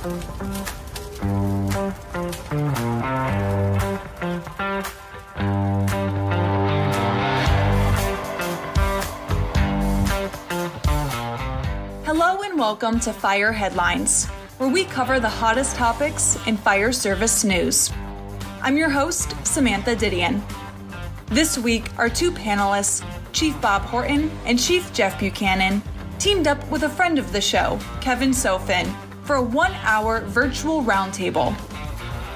Hello and welcome to Fire Headlines, where we cover the hottest topics in fire service news. I'm your host, Samantha Didion. This week, our two panelists, Chief Bob Horton and Chief Jeff Buchanan, teamed up with a friend of the show, Kevin Sofin, for a 1-hour virtual roundtable.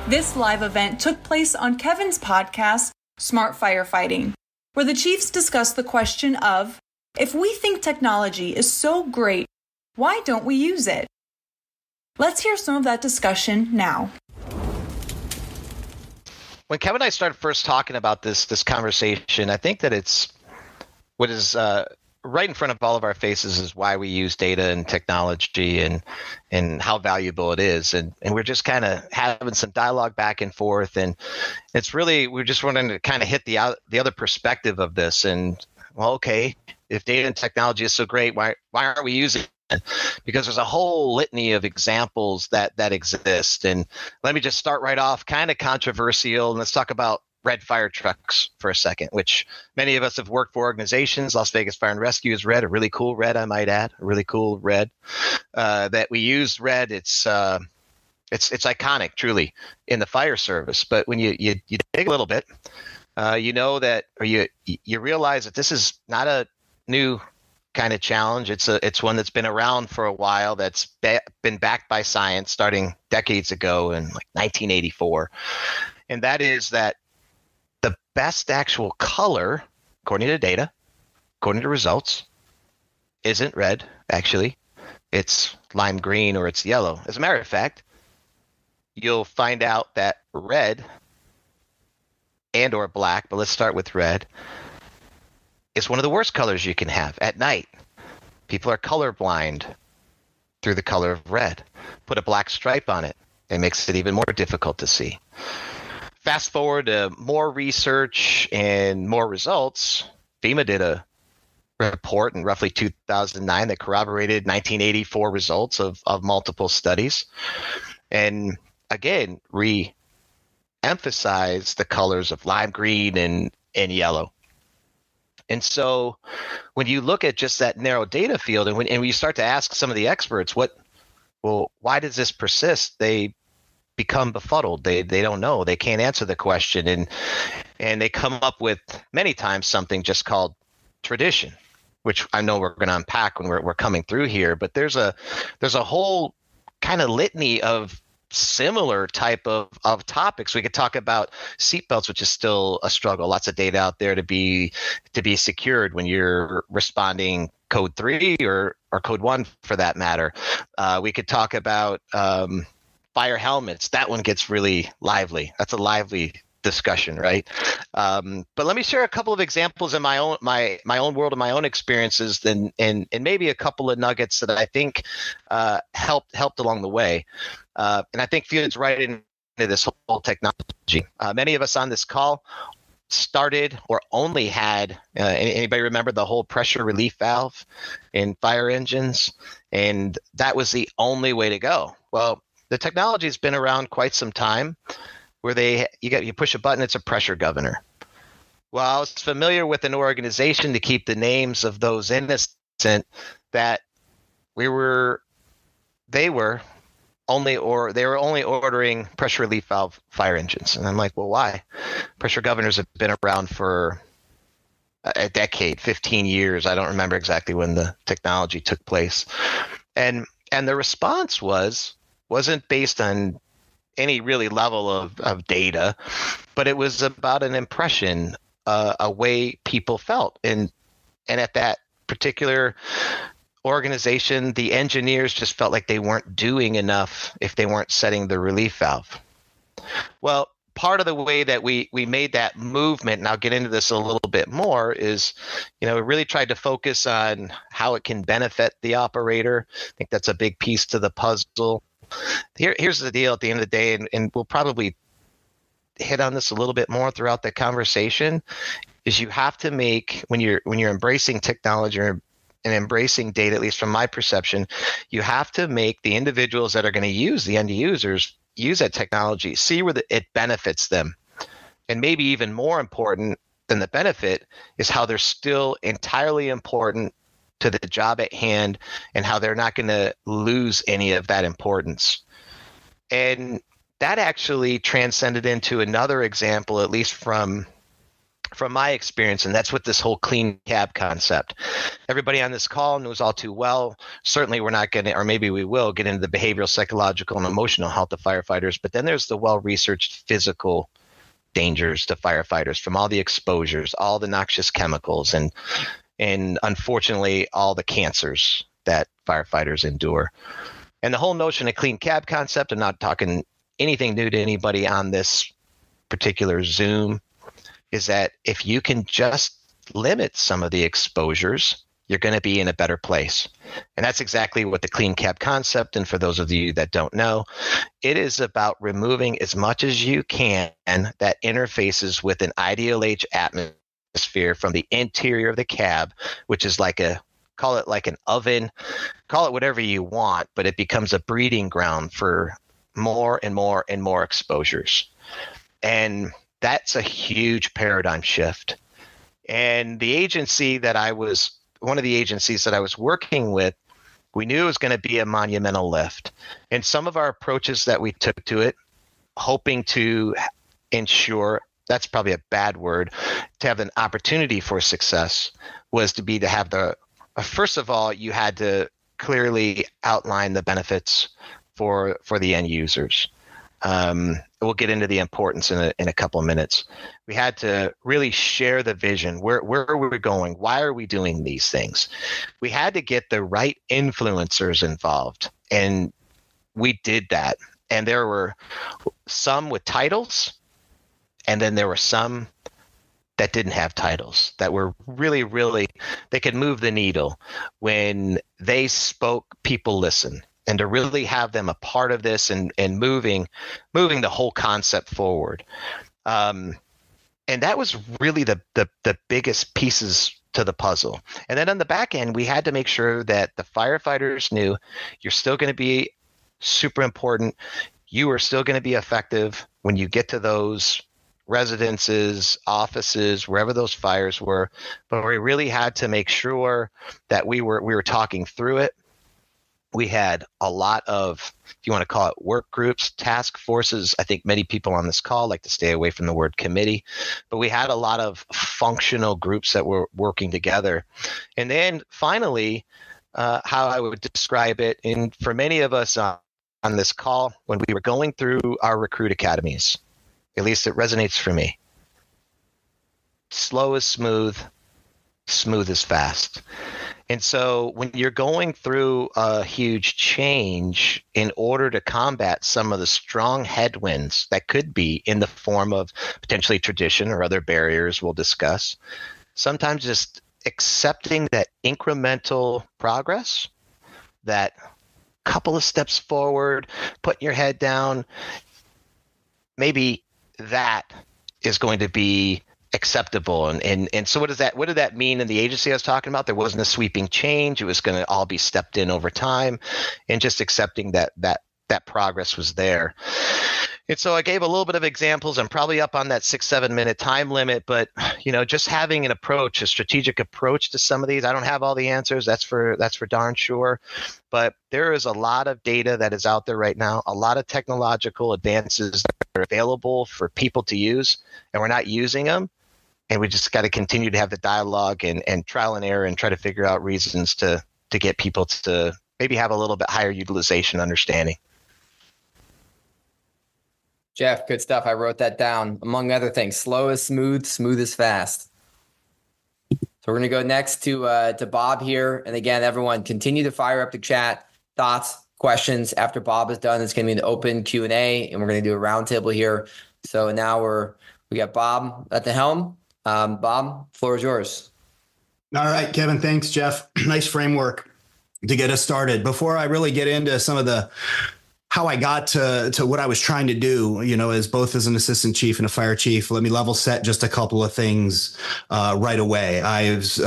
This live event took place on Kevin's podcast, Smart Firefighting, where the chiefs discussed the question of, if we think technology is so great, why don't we use it? Let's hear some of that discussion now. When Kevin and I started first talking about this conversation, I think that it's what is right in front of all of our faces is why we use data and technology and how valuable it is. And we're just kind of having some dialogue back and forth. And it's really, we're just wanting to kind of hit the other perspective of this. And, well, okay, if data and technology is so great, why aren't we using it? Because there's a whole litany of examples that exist. And let me just start right off, kind of controversial. And let's talk about red fire trucks for a second, which many of us have worked for organizations. Las Vegas Fire and Rescue is red, a really cool red, I might add, a really cool red that we use red. It's iconic, truly, in the fire service. But when you dig a little bit, you know that, or you realize that this is not a new kind of challenge. It's one that's been around for a while, that's been backed by science starting decades ago in like 1984. And that is that the best actual color, according to data, according to results, isn't red, actually. It's lime green or it's yellow. As a matter of fact, you'll find out that red and or black, but let's start with red, is one of the worst colors you can have at night. People are colorblind through the color of red. Put a black stripe on it. It makes it even more difficult to see. Fast forward to more research and more results. FEMA did a report in roughly 2009 that corroborated 1984 results of multiple studies. And again, re-emphasize the colors of lime green and yellow. And so when you look at just that narrow data field and when you start to ask some of the experts, why does this persist? They become befuddled. They don't know. They can't answer the question. And they come up with many times something just called tradition, which I know we're going to unpack when we're coming through here. But there's a whole kind of litany of similar type of topics. We could talk about seatbelts, which is still a struggle. Lots of data out there to be secured when you're responding code 3 or code 1 for that matter. We could talk about fire helmets. That one gets really lively. That's a lively discussion, right? But let me share a couple of examples in my own world and my own experiences, and maybe a couple of nuggets that I think helped along the way. And I think feeds right into this whole technology. Many of us on this call started or only had, anybody remember the whole pressure relief valve in fire engines? And that was the only way to go. Well, the technology has been around quite some time where you push a button, it's a pressure governor. Well, I was familiar with an organization, to keep the names of those innocent, that they were only ordering pressure relief valve fire engines. And I'm like, well, why? Pressure governors have been around for a decade, 15 years. I don't remember exactly when the technology took place. And the response wasn't based on any really level of data, but it was about an impression, a way people felt. And at that particular organization, the engineers just felt like they weren't doing enough if they weren't setting the relief valve. Well, part of the way that we made that movement, and I'll get into this a little bit more, is, we really tried to focus on how it can benefit the operator. I think that's a big piece to the puzzle. Here's the deal at the end of the day, and we'll probably hit on this a little bit more throughout the conversation, is you have to make, when you're embracing technology and embracing data, at least from my perception, you have to make the individuals that are going to use, the end users, use that technology, see where it benefits them. And maybe even more important than the benefit is how they're still entirely important to the job at hand and how they're not going to lose any of that importance. And that actually transcended into another example, at least from my experience, and that's with this whole clean cab concept. Everybody on this call knows all too well. Certainly we're not going to, or maybe we will, get into the behavioral, psychological, and emotional health of firefighters, but then there's the well-researched physical dangers to firefighters from all the exposures, all the noxious chemicals, and unfortunately all the cancers that firefighters endure. And the whole notion of clean cab concept, I'm not talking anything new to anybody on this particular Zoom, is that if you can just limit some of the exposures, you're going to be in a better place. And that's exactly what the clean cab concept, and for those of you that don't know, it is about removing as much as you can that interfaces with an ideal H atmosphere from the interior of the cab, which is call it like an oven, call it whatever you want, but it becomes a breeding ground for more and more and more exposures. And that's a huge paradigm shift. And the agency that one of the agencies that I was working with, we knew it was going to be a monumental lift. And some of our approaches that we took to it, hoping to ensure, that's probably a bad word, to have an opportunity for success, was to have first of all, you had to clearly outline the benefits for the end users. We'll get into the importance in a couple of minutes. We had to really share the vision. Where are we going? Why are we doing these things? We had to get the right influencers involved, and we did that. And there were some with titles, and then there were some that didn't have titles, that were really, really, they could move the needle. When they spoke, people listened. And to really have them a part of this and moving the whole concept forward. And that was really the biggest pieces to the puzzle. And then on the back end, we had to make sure that the firefighters knew you're still going to be super important. You are still going to be effective when you get to those residences, offices, wherever those fires were. But we really had to make sure that we were talking through it. We had a lot of, if you want to call it, work groups, task forces. I think many people on this call like to stay away from the word committee, but we had a lot of functional groups that were working together. And then finally, how I would describe it, and for many of us on this call, when we were going through our recruit academies, at least it resonates for me. Slow is smooth, smooth is fast. And so when you're going through a huge change, in order to combat some of the strong headwinds that could be in the form of potentially tradition or other barriers we'll discuss, sometimes just accepting that incremental progress, that couple of steps forward, putting your head down, maybe that is going to be acceptable. And so what did that mean in the agency I was talking about? There wasn't a sweeping change. It was going to all be stepped in over time, and just accepting that progress was there. And so I gave a little bit of examples. I'm probably up on that 6-7 minute time limit, but just having an approach, a strategic approach to some of these. I don't have all the answers. That's for darn sure. But there is a lot of data that is out there right now, a lot of technological advances that are available for people to use, and we're not using them. And we just got to continue to have the dialogue and trial and error and try to figure out reasons to get people to maybe have a little bit higher utilization understanding. Jeff, good stuff. I wrote that down. Among other things, slow is smooth, smooth is fast. So we're going to go next to Bob here. And again, everyone, continue to fire up the chat, thoughts, questions. After Bob is done, it's going to be an open Q&A, and we're going to do a roundtable here. So now we got Bob at the helm. Bob, floor is yours. All right, Kevin. Thanks, Jeff. Nice framework to get us started. Before I really get into some of the how I got to what I was trying to do, as both as an assistant chief and a fire chief. Let me level set just a couple of things right away. I was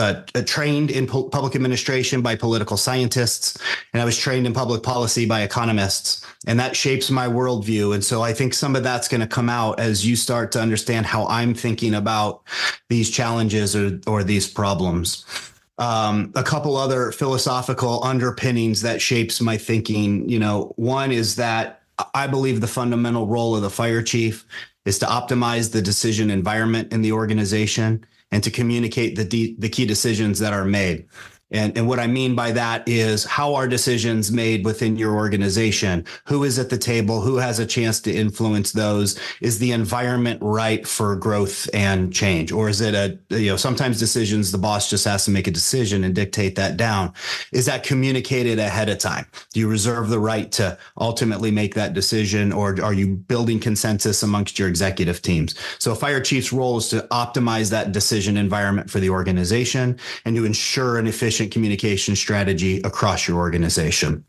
trained in public administration by political scientists, and I was trained in public policy by economists, and that shapes my worldview. And so I think some of that's going to come out as you start to understand how I'm thinking about these challenges or these problems. A couple other philosophical underpinnings that shapes my thinking. One is that I believe the fundamental role of the fire chief is to optimize the decision environment in the organization and to communicate the key decisions that are made. And what I mean by that is, how are decisions made within your organization? Who is at the table? Who has a chance to influence those? Is the environment right for growth and change? Or is it sometimes decisions, the boss just has to make a decision and dictate that down. Is that communicated ahead of time? Do you reserve the right to ultimately make that decision, or are you building consensus amongst your executive teams? So a fire chief's role is to optimize that decision environment for the organization and to ensure an efficient communication strategy across your organization.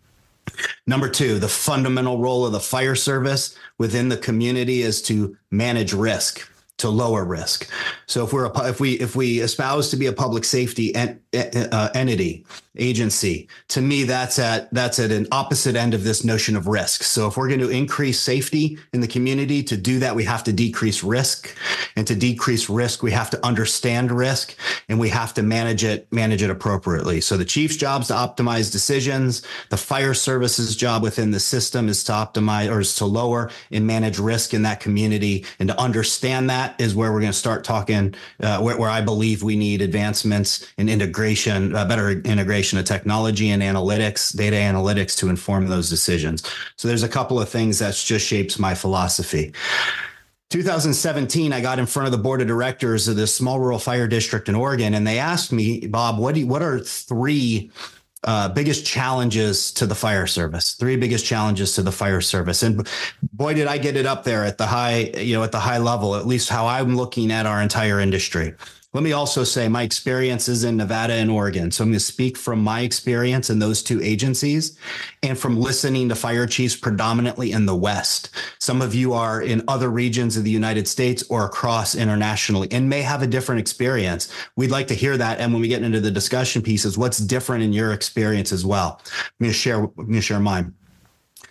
Number two, the fundamental role of the fire service within the community is to manage risk, to lower risk. So if we espouse to be a public safety entity, agency, to me, that's at an opposite end of this notion of risk. So if we're going to increase safety in the community, to do that, we have to decrease risk. And to decrease risk, we have to understand risk, and we have to manage it appropriately. So the chief's job is to optimize decisions. The fire service's job within the system is to optimize, or is to lower and manage risk in that community. And to understand that is where we're going to start talking, where I believe we need advancements in integration, better integration of technology and analytics, data analytics, to inform those decisions. So there's a couple of things that just shapes my philosophy. 2017, I got in front of the board of directors of this small rural fire district in Oregon, and they asked me, Bob, what are three biggest challenges to the fire service? Three biggest challenges to the fire service. And boy, did I get it up there at the high level, at least how I'm looking at our entire industry. Let me also say my experience is in Nevada and Oregon. So I'm going to speak from my experience in those two agencies and from listening to fire chiefs predominantly in the West. Some of you are in other regions of the United States or across internationally and may have a different experience. We'd like to hear that. And when we get into the discussion pieces, what's different in your experience as well? I'm going to share mine.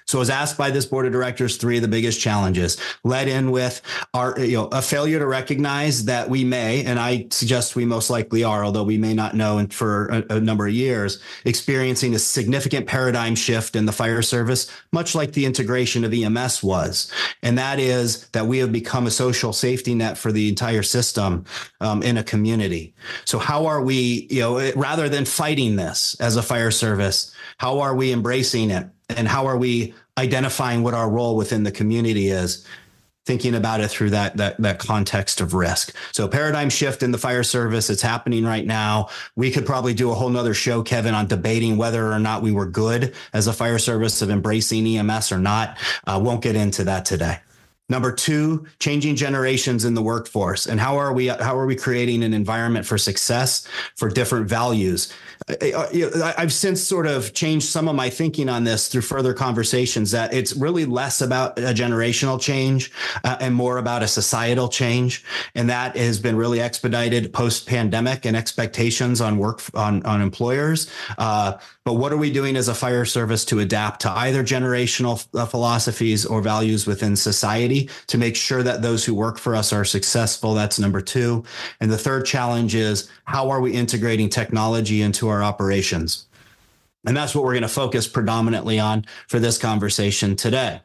So I was asked by this board of directors three of the biggest challenges, led in with a failure to recognize that we may, and I suggest we most likely are, although we may not know for a number of years, experiencing a significant paradigm shift in the fire service, much like the integration of EMS was. And that is that we have become a social safety net for the entire system in a community. So how are we, rather than fighting this as a fire service, how are we embracing it? And how are we identifying what our role within the community is, thinking about it through that context of risk? So paradigm shift in the fire service, it's happening right now. We could probably do a whole nother show, Kevin, on debating whether or not we were good as a fire service of embracing EMS or not. Won't get into that today. Number two, changing generations in the workforce. And how are we creating an environment for success for different values? I've since sort of changed some of my thinking on this through further conversations, that it's really less about a generational change and more about a societal change. And that has been really expedited post-pandemic and expectations on on employers. But what are we doing as a fire service to adapt to either generational philosophies or values within society to make sure that those who work for us are successful? That's number two. And the third challenge is, how are we integrating technology into our operations? And that's what we're going to focus predominantly on for this conversation today.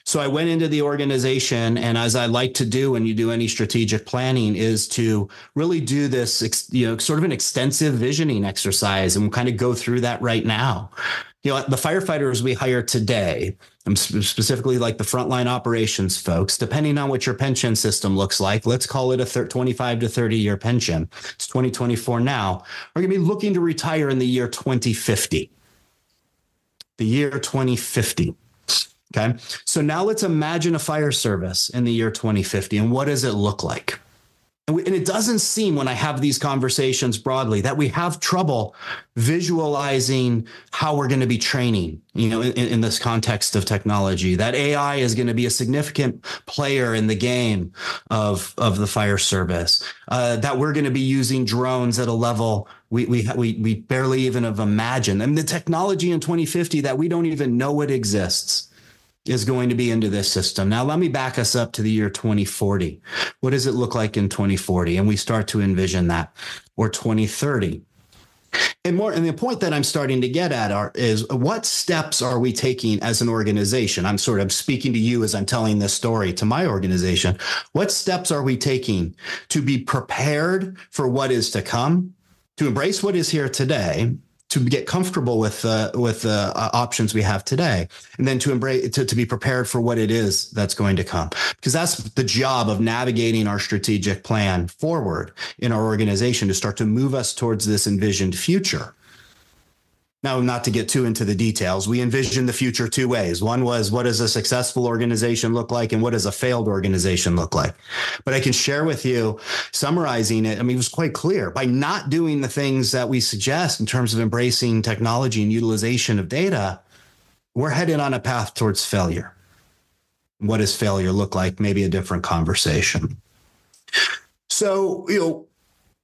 So I went into the organization, and as I like to do when you do any strategic planning, is to really do this, sort of an extensive visioning exercise, and we'll kind of go through that right now. The firefighters we hire today, specifically like the frontline operations folks, depending on what your pension system looks like, let's call it a 25 to 30 year pension. It's 2024 now. We're going to be looking to retire in the year 2050. The year 2050. Okay. So now let's imagine a fire service in the year 2050. And what does it look like? And it doesn't seem, when I have these conversations broadly, that we have trouble visualizing how we're going to be training, in this context of technology. That AI is going to be a significant player in the game of the fire service. That we're going to be using drones at a level we barely even have imagined. And the technology in 2050 that we don't even know it exists is going to be into this system. Now, let me back us up to the year 2040. What does it look like in 2040? And we start to envision that, or 2030. And the point that I'm starting to get at is what steps are we taking as an organization? I'm sort of speaking to you as I'm telling this story to my organization. What steps are we taking to be prepared for what is to come, to embrace what is here today, to get comfortable with the options we have today, and then to embrace to be prepared for what it is that's going to come, because that's the job of navigating our strategic plan forward in our organization to start to move us towards this envisioned future. Now, not to get too into the details, we envisioned the future two ways. One was, what does a successful organization look like, and what does a failed organization look like? But I can share with you, summarizing it, it was quite clear. By not doing the things that we suggest in terms of embracing technology and utilization of data, we're headed on a path towards failure. What does failure look like? Maybe a different conversation. So,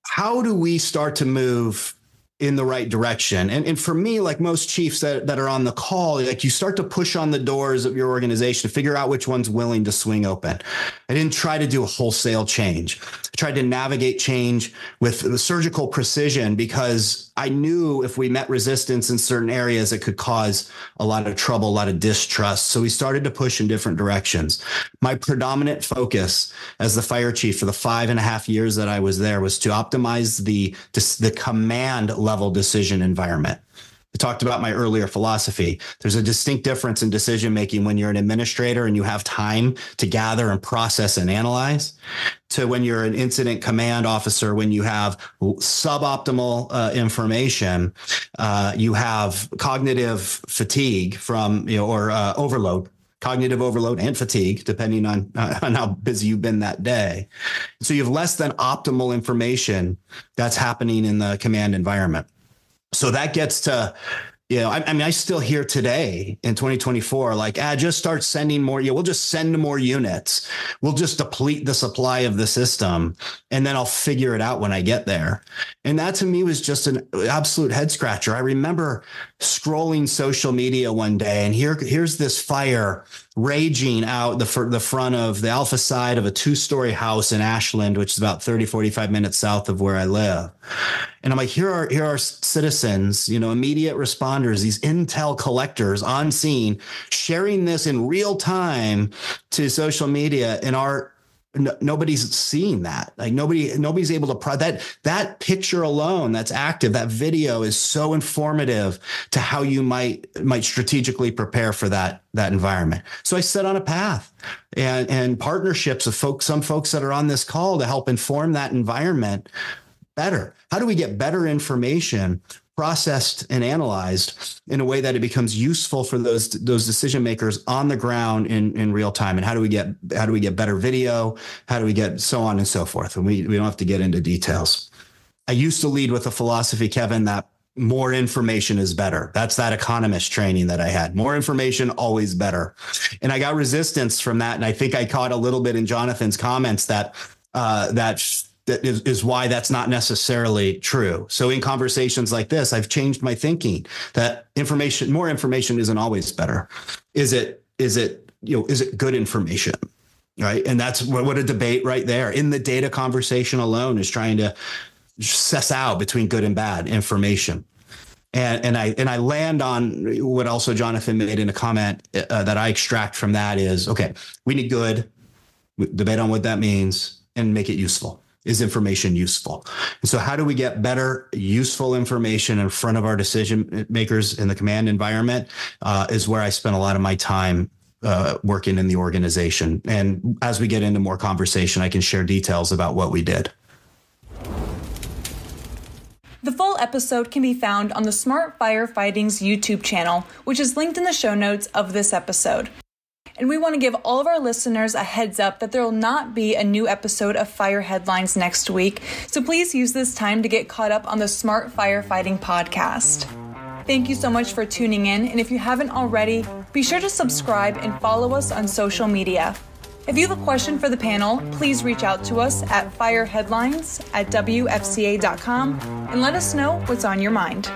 how do we start to move in the right direction? And for me, like most chiefs that are on the call, like you start to push on the doors of your organization to figure out which one's willing to swing open. I didn't try to do a wholesale change. I tried to navigate change with surgical precision, because I knew if we met resistance in certain areas, it could cause a lot of trouble, a lot of distrust. So we started to push in different directions. My predominant focus as the fire chief for the 5.5 years that I was there was to optimize the command level decision environment. I talked about my earlier philosophy. There's a distinct difference in decision making when you're an administrator and you have time to gather and process and analyze, to when you're an incident command officer, when you have suboptimal information, you have cognitive fatigue from, or overload. Cognitive overload and fatigue, depending on how busy you've been that day. So you have less than optimal information that's happening in the command environment. So that gets to, I still hear today in 2024, like, just start sending more. We'll just send more units. We'll just deplete the supply of the system, and then I'll figure it out when I get there. And that to me was just an absolute head scratcher. I remember scrolling social media one day, and here's this fire raging out the front of the alpha side of a 2-story house in Ashland, which is about 45 minutes south of where I live. And I'm like, here are citizens, immediate responders, these intel collectors on scene, sharing this in real time to social media, and nobody's seeing that. Like nobody's able to that picture alone that's active. That video is so informative to how you might strategically prepare for that environment. So I set on a path and partnerships of some folks that are on this call to help inform that environment better. How do we get better information processed and analyzed in a way that it becomes useful for those decision makers on the ground in real time? And how do we get better video? How do we get so on and so forth? And we don't have to get into details. I used to lead with a philosophy, Kevin, that more information is better. That's that economist training that I had. More information, always better. And I got resistance from that. And I think I caught a little bit in Jonathan's comments that is why that's not necessarily true. So in conversations like this, I've changed my thinking that more information isn't always better. Is it good information? Right. And that's what a debate right there in the data conversation alone is trying to suss out between good and bad information. And I land on what also Jonathan made in a comment that I extract from that is, okay, we need good, debate on what that means, and make it useful. Is information useful? And so how do we get better, useful information in front of our decision makers in the command environment is where I spend a lot of my time working in the organization. And as we get into more conversation, I can share details about what we did. The full episode can be found on the Smart Firefighting's YouTube channel, which is linked in the show notes of this episode. And we want to give all of our listeners a heads up that there will not be a new episode of Fire Headlines next week. So please use this time to get caught up on the Smart Firefighting podcast. Thank you so much for tuning in. And if you haven't already, be sure to subscribe and follow us on social media. If you have a question for the panel, please reach out to us at fireheadlines@wfca.com and let us know what's on your mind.